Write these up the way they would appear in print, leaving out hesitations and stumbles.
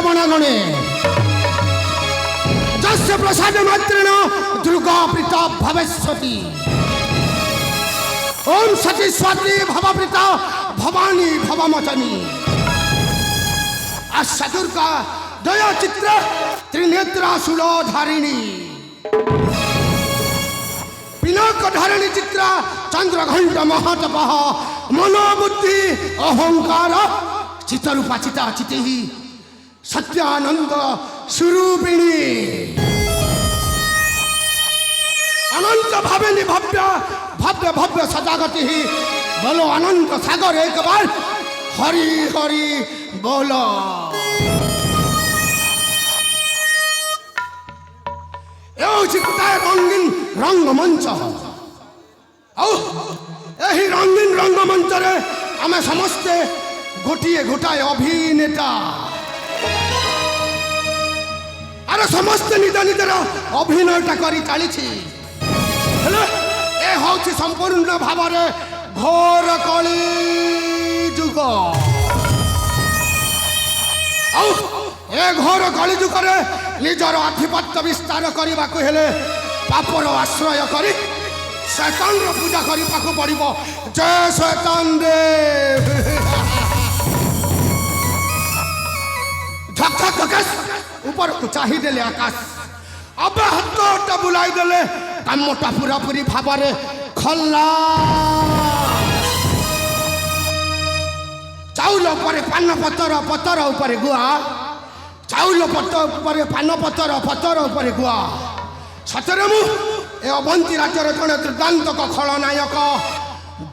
बणागणे जस्य प्रसाद मात्रेण दुर्गा प्रीता भविष्यति। ओम सती स्वाति भवप्रीता भवानी भवमचनी। अस्य दुर्गा दया चित्र त्रिनेत्रा शूलधारिणी पिनाक धारिणी चित्र चंद्रघंट महातपः मनोबुद्धि अहंकार चितरूपा चिता चिति सत्यानंद स्वरूपिणी अनंत भाविनी भव्य भव्य भव्य सदागति बोलो अनंत सागर एक बार हरि हरि बोलो। रंगीन रंगमंच यही रंगीन रंगमंच आम समस्ते गोटे गोटाए अभिनेता अरे समस्त निज निजर अभिनयटा करी चली संपूर्ण भाव घोर कली जुग ए घोर कली जुगे निजर आधिपत्य विस्तार करने को हेले पापर आश्रय करी शैतान पूजा करने को पड़ो। जय शैतान देव झक झक आकाश ऊपर को चाहिए आकाश अब हाथ बुलाई देले कामटा पूरा पूरी भाव खल्ला चाउल पर पान पतर पतर उपर गुआ चाउल पतर पान पतर पतर उपर गुआ सतरे मु ए अवंती राज्यर जड़े दुर्दान्तक खलनायक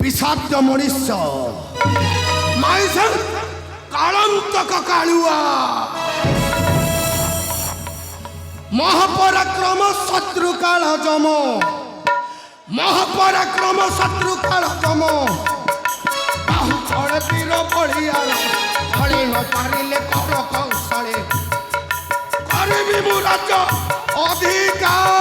विषाद मनुष्य माइस कालंतक कालुआ महापराक्रम शत्रु काल जम महापराक्रम शत्रु काल जम बाहुफल वीर बलियाल फली न पारिले कर कौशले करबी मु राज्य अधिकार।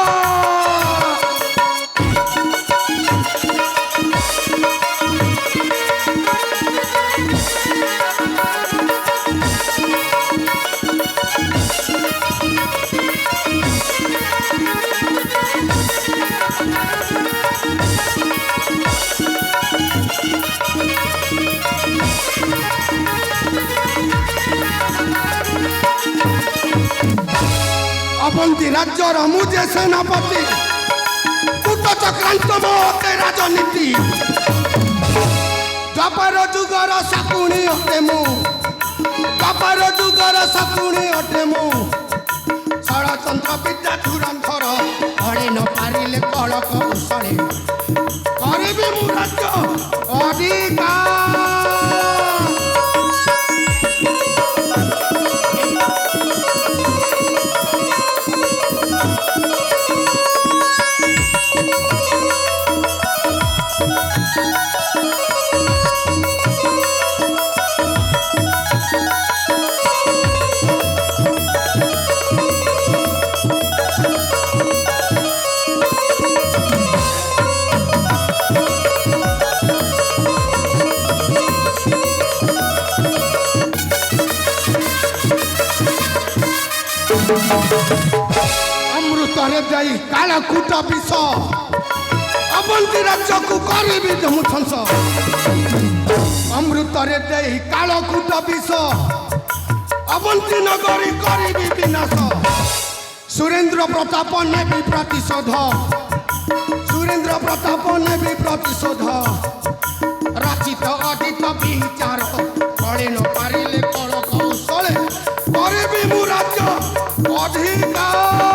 अवंती राज्यर मुझे सेनापति कूट चक्रांत मोते राजनीति द्वापर जुगर सापुणी अटे मु द्वापर जुगर सापुणी अटे मु षड़यंत्र विद्या धुरंधर हड़े न पारिले कल कौशले करबी मु राज्य अधिकार। ଅମୃତରେ ଦେଇ କାଳକୂଟ ବିଷ ଅବନ୍ତୀ ରାଜ୍ୟକୁ କରିବି ମୁଁ ଧ୍ୱଂସ ଅମୃତରେ ଦେଇ କାଳକୂଟ ବିଷ ଅବନ୍ତୀ ନଗରୀ କରିବି ବିନାଶ ସୁରେନ୍ଦ୍ର ପ୍ରତାପ ନେବି ପ୍ରତିଶୋଧ ସୁରେନ୍ଦ୍ର ପ୍ରତାପ ନେବି ପ୍ରତିଶୋଧ ରଚିତ ଅଦିତ ବିଚାର କଳି ନ ପାରିଲେ କଳ କୌଶଳେ କରିବି ମୁଁ ରାଜ୍ୟ ଅଧିକାର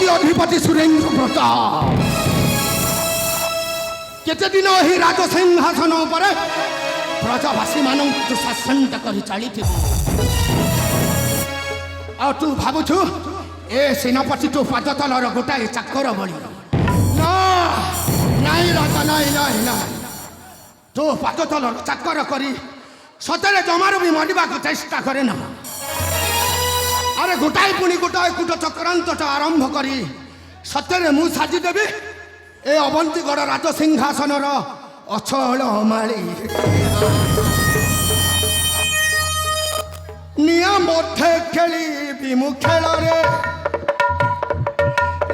अधिपति सुरेन्द्र प्रताप केते दिन ही राज सिंहासन पर प्रजावासी मानक शासन कर चली तू भावुछु ए सेनापति तो पाद तलर गोटाए चाकर बड़ी नाई राजा नाई नाई नाई तो पाद तलर चाकर करी सतरे जमार भी मरवा चेष्टा करे ना अरे गोटाए पुणी गोटाए कूट चक्रांत आरंभ करी सत्य मु साजिदेवी ए अवंतीगढ़ राज सिंहासन अचल माली निया मध्य खेली विमु खेल रे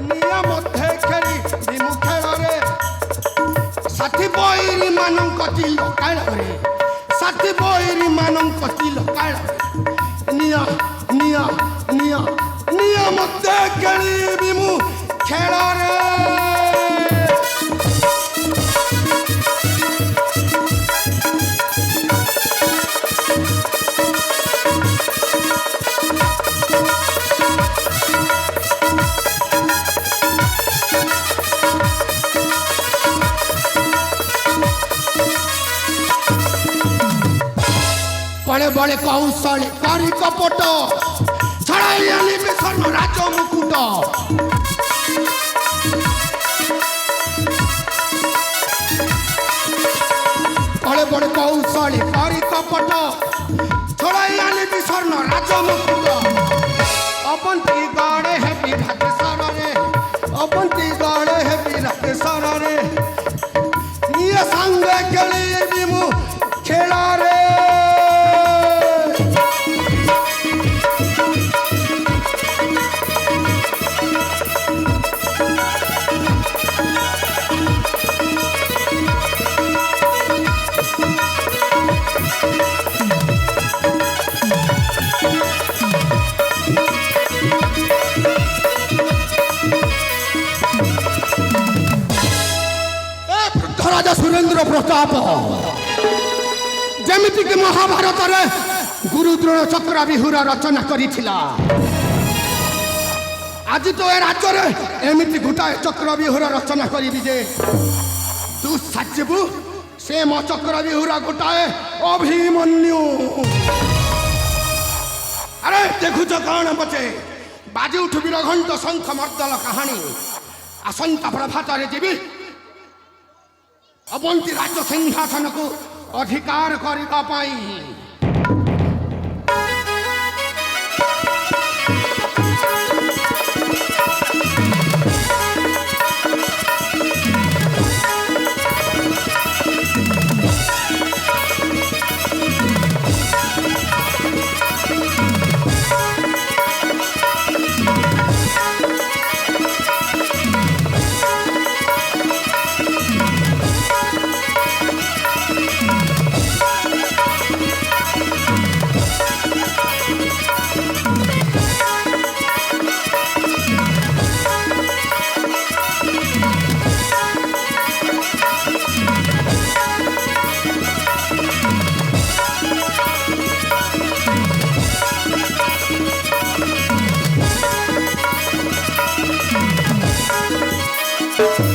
निया मध्य खेली विमु खेल रे साथी बैरी मानक तिल काल रे साथी बैरी मानक तिल काल निया निया निया निया मध्य खेली विमु खेल रे बड़े बड़े कौशल करी कपट छड़ाई आनी विषण राज मुकुट बड़े बड़े कौशल करी कपट छड़ाई आनी विषण राज मुकुट अवंती गड़े है विराट सरे अवंती गड़े है विराट सरे ये संगे खेली विमु खेला रे राजा सुरेन्द्र प्रताप जमीक महाभारत गुरु द्रोण चक्रव्यूहर रचना करिथिला आज तो ए राज्य रे एमिति गोटाए चक्रव्यूहर रचना करिबि जे तू साजिबु से मो चक्रव्यूहर गोटाए अभिमन्यु अरे देखुच कौन बचे बाजी उठ वीरघंट शंख मर्दल कहानी आसंता प्रभात जीवी अवंती राज्य सिंहासन को अधिकार करने